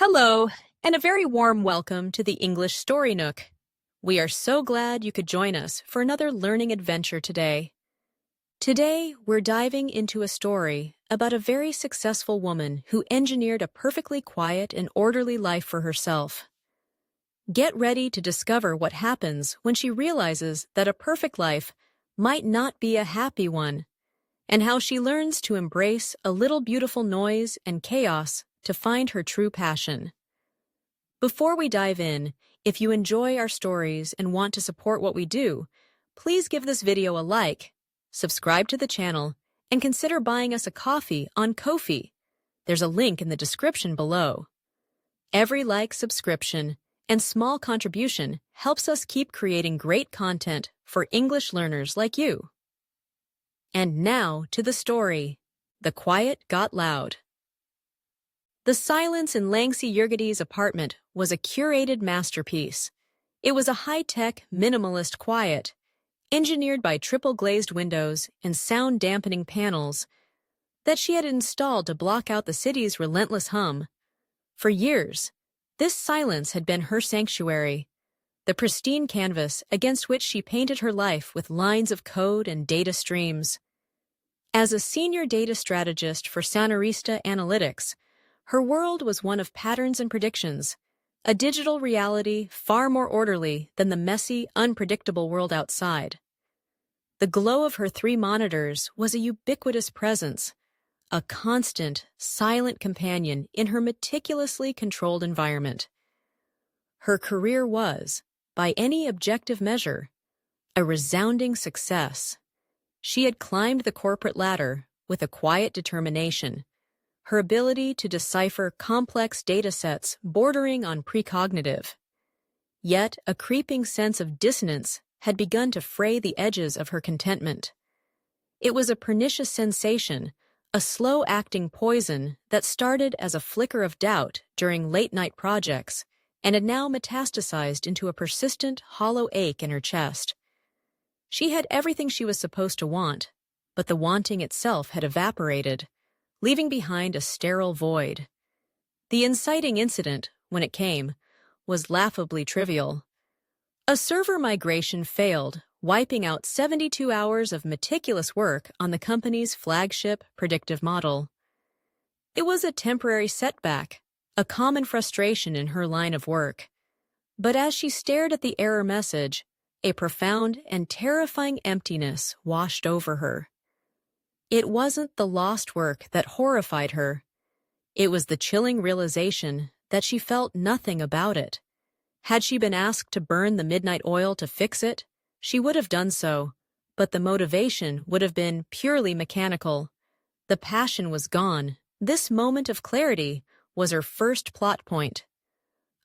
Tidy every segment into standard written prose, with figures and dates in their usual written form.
Hello, and a very warm welcome to the English Story Nook. We are so glad you could join us for another learning adventure today. Today, we're diving into a story about a very successful woman who engineered a perfectly quiet and orderly life for herself. Get ready to discover what happens when she realizes that a perfect life might not be a happy one, and how she learns to embrace a little beautiful noise and chaos to find her true passion. Before we dive in, if you enjoy our stories and want to support what we do, please give this video a like, subscribe to the channel, and consider buying us a coffee on Ko-fi. There's a link in the description below. Every like, subscription, and small contribution helps us keep creating great content for English learners like you. And now to the story. The Quiet Got Loud. The silence in Langsy Yergadi's apartment was a curated masterpiece. It was a high-tech, minimalist quiet, engineered by triple-glazed windows and sound-dampening panels that she had installed to block out the city's relentless hum. For years, this silence had been her sanctuary, the pristine canvas against which she painted her life with lines of code and data streams. As a senior data strategist for Sonorista Analytics, her world was one of patterns and predictions, a digital reality far more orderly than the messy, unpredictable world outside. The glow of her 3 monitors was a ubiquitous presence, a constant, silent companion in her meticulously controlled environment. Her career was, by any objective measure, a resounding success. She had climbed the corporate ladder with a quiet determination, her ability to decipher complex data sets bordering on precognitive. Yet a creeping sense of dissonance had begun to fray the edges of her contentment. It was a pernicious sensation, a slow-acting poison that started as a flicker of doubt during late-night projects and had now metastasized into a persistent, hollow ache in her chest. She had everything she was supposed to want, but the wanting itself had evaporated, leaving behind a sterile void. The inciting incident, when it came, was laughably trivial. A server migration failed, wiping out 72 hours of meticulous work on the company's flagship predictive model. It was a temporary setback, a common frustration in her line of work. But as she stared at the error message, a profound and terrifying emptiness washed over her. It wasn't the lost work that horrified her. It was the chilling realization that she felt nothing about it. Had she been asked to burn the midnight oil to fix it, she would have done so, but the motivation would have been purely mechanical. The passion was gone. This moment of clarity was her first plot point.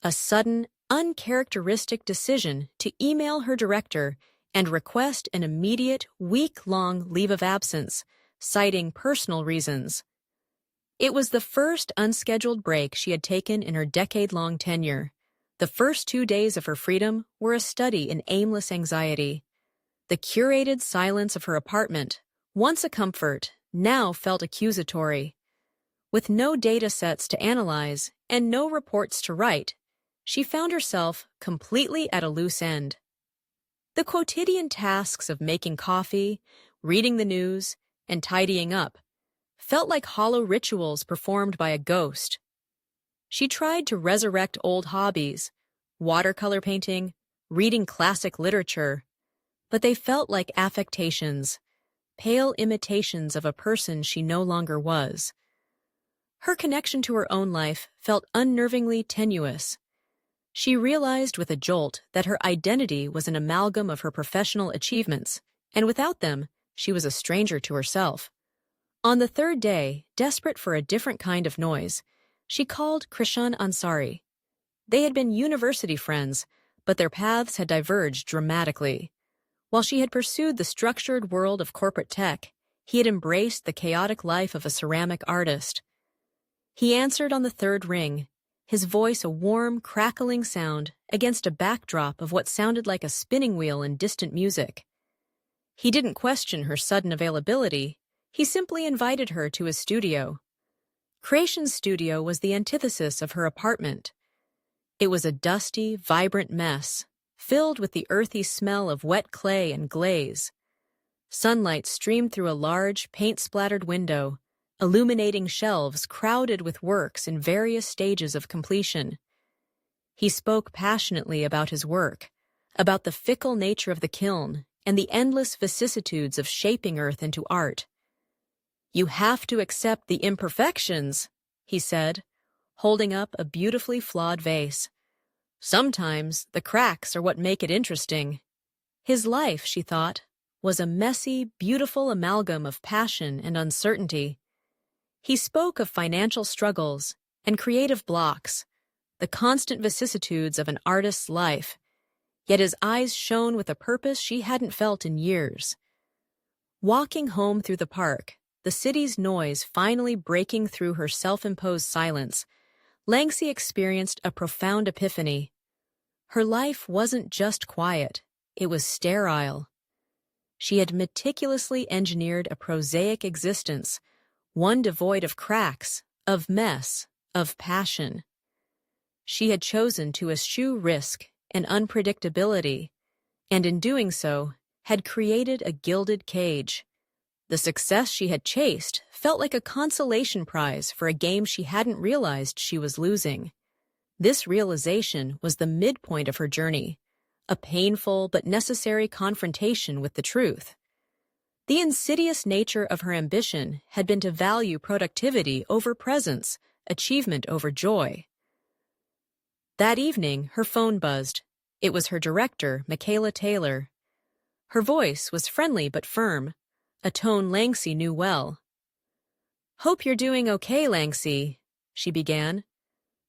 A sudden, uncharacteristic decision to email her director and request an immediate, week-long leave of absence, citing personal reasons. It was the first unscheduled break she had taken in her decade-long tenure. The first 2 days of her freedom were a study in aimless anxiety. The curated silence of her apartment, once a comfort, now felt accusatory. With no data sets to analyze and no reports to write, she found herself completely at a loose end. The quotidian tasks of making coffee, reading the news, and tidying up felt like hollow rituals performed by a ghost. She tried to resurrect old hobbies, watercolor painting, reading classic literature, but they felt like affectations, pale imitations of a person she no longer was. Her connection to her own life felt unnervingly tenuous. She realized with a jolt that her identity was an amalgam of her professional achievements, and without them, she was a stranger to herself. On the 3rd day, desperate for a different kind of noise, she called Krishan Ansari. They had been university friends, but their paths had diverged dramatically. While she had pursued the structured world of corporate tech, he had embraced the chaotic life of a ceramic artist. He answered on the 3rd ring, his voice a warm, crackling sound against a backdrop of what sounded like a spinning wheel in distant music. He didn't question her sudden availability. He simply invited her to his studio. Creation's studio was the antithesis of her apartment. It was a dusty, vibrant mess, filled with the earthy smell of wet clay and glaze. Sunlight streamed through a large, paint-splattered window, illuminating shelves crowded with works in various stages of completion. He spoke passionately about his work, about the fickle nature of the kiln and the endless vicissitudes of shaping earth into art. "You have to accept the imperfections," he said, holding up a beautifully flawed vase. "Sometimes the cracks are what make it interesting." His life, she thought, was a messy, beautiful amalgam of passion and uncertainty. He spoke of financial struggles and creative blocks, the constant vicissitudes of an artist's life, yet his eyes shone with a purpose she hadn't felt in years. Walking home through the park, the city's noise finally breaking through her self-imposed silence, Langsy experienced a profound epiphany. Her life wasn't just quiet, it was sterile. She had meticulously engineered a prosaic existence, one devoid of cracks, of mess, of passion. She had chosen to eschew risk and unpredictability, and in doing so, had created a gilded cage. The success she had chased felt like a consolation prize for a game she hadn't realized she was losing. This realization was the midpoint of her journey, a painful but necessary confrontation with the truth. The insidious nature of her ambition had been to value productivity over presence, achievement over joy. That evening, her phone buzzed. It was her director, Michaela Taylor. Her voice was friendly but firm, a tone Langsy knew well. "Hope you're doing okay, Langsy," she began.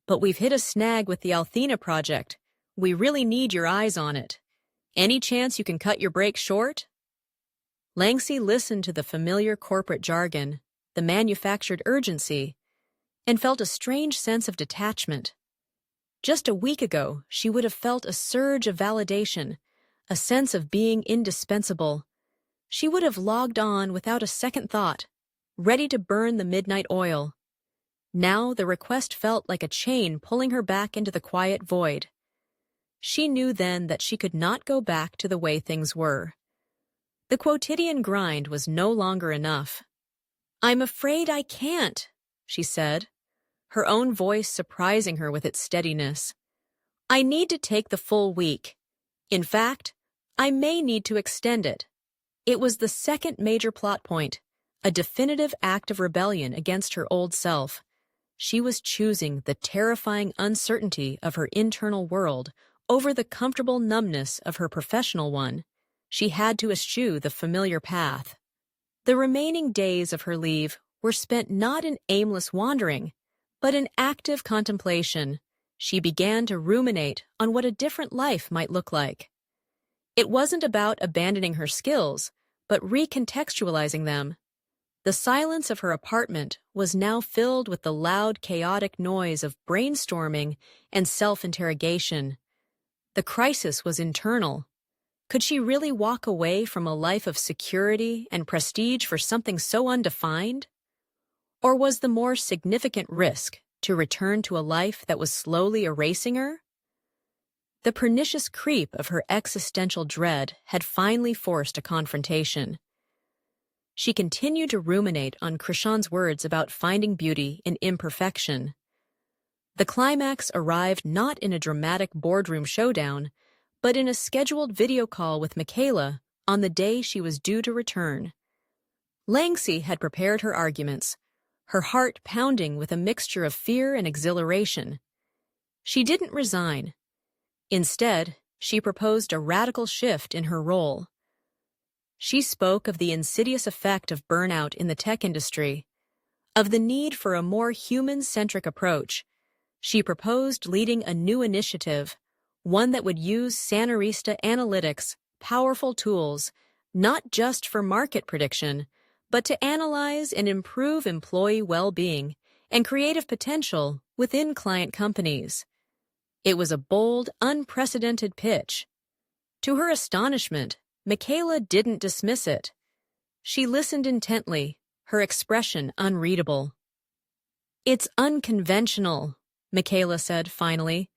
"But we've hit a snag with the Althena project. We really need your eyes on it. Any chance you can cut your break short?" Langsy listened to the familiar corporate jargon, the manufactured urgency, and felt a strange sense of detachment. Just a week ago, she would have felt a surge of validation, a sense of being indispensable. She would have logged on without a second thought, ready to burn the midnight oil. Now the request felt like a chain pulling her back into the quiet void. She knew then that she could not go back to the way things were. The quotidian grind was no longer enough. "I'm afraid I can't," she said, her own voice surprising her with its steadiness. "I need to take the full week. In fact, I may need to extend it." It was the second major plot point, a definitive act of rebellion against her old self. She was choosing the terrifying uncertainty of her internal world over the comfortable numbness of her professional one. She had to eschew the familiar path. The remaining days of her leave were spent not in aimless wandering, but in active contemplation. She began to ruminate on what a different life might look like. It wasn't about abandoning her skills, but recontextualizing them. The silence of her apartment was now filled with the loud, chaotic noise of brainstorming and self-interrogation. The crisis was internal. Could she really walk away from a life of security and prestige for something so undefined? Or was the more significant risk to return to a life that was slowly erasing her? The pernicious creep of her existential dread had finally forced a confrontation. She continued to ruminate on Krishan's words about finding beauty in imperfection. The climax arrived not in a dramatic boardroom showdown, but in a scheduled video call with Michaela on the day she was due to return. Langsy had prepared her arguments, her heart pounding with a mixture of fear and exhilaration. She didn't resign. Instead, she proposed a radical shift in her role. She spoke of the insidious effect of burnout in the tech industry, of the need for a more human-centric approach. She proposed leading a new initiative, one that would use Sanarista analytics, powerful tools, not just for market prediction, but to analyze and improve employee well-being and creative potential within client companies. It was a bold, unprecedented pitch. To her astonishment, Michaela didn't dismiss it. She listened intently, her expression unreadable. It's unconventional, Michaela said finally.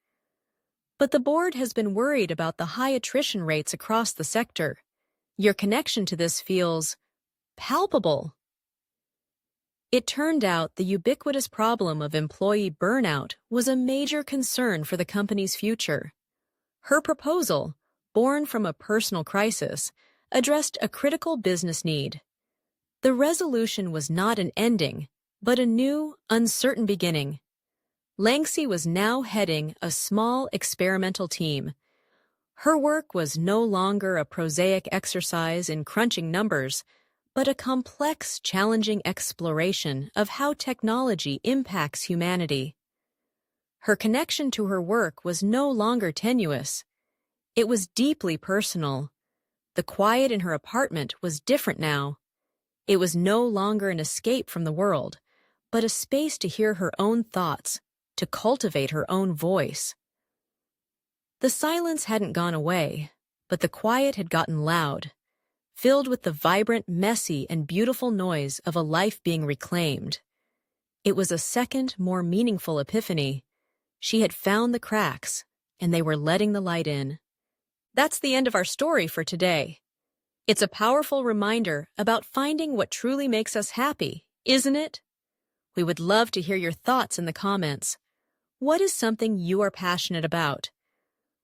But the board has been worried about the high attrition rates across the sector. Your connection to this feels palpable. It turned out the ubiquitous problem of employee burnout was a major concern for the company's future. Her proposal, born from a personal crisis, addressed a critical business need. The resolution was not an ending, but a new, uncertain beginning. Langsy was now heading a small experimental team. Her work was no longer a prosaic exercise in crunching numbers, but a complex, challenging exploration of how technology impacts humanity. Her connection to her work was no longer tenuous. It was deeply personal. The quiet in her apartment was different now. It was no longer an escape from the world, but a space to hear her own thoughts, to cultivate her own voice. The silence hadn't gone away, but the quiet had gotten loud, filled with the vibrant, messy, and beautiful noise of a life being reclaimed. It was a second, more meaningful epiphany. She had found the cracks, and they were letting the light in. That's the end of our story for today. It's a powerful reminder about finding what truly makes us happy, isn't it? We would love to hear your thoughts in the comments. What is something you are passionate about?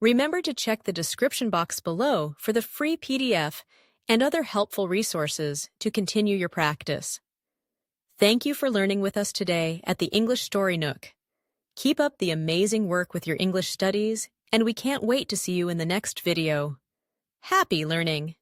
Remember to check the description box below for the free PDF and other helpful resources to continue your practice. Thank you for learning with us today at the English Story Nook. Keep up the amazing work with your English studies, and we can't wait to see you in the next video. Happy learning!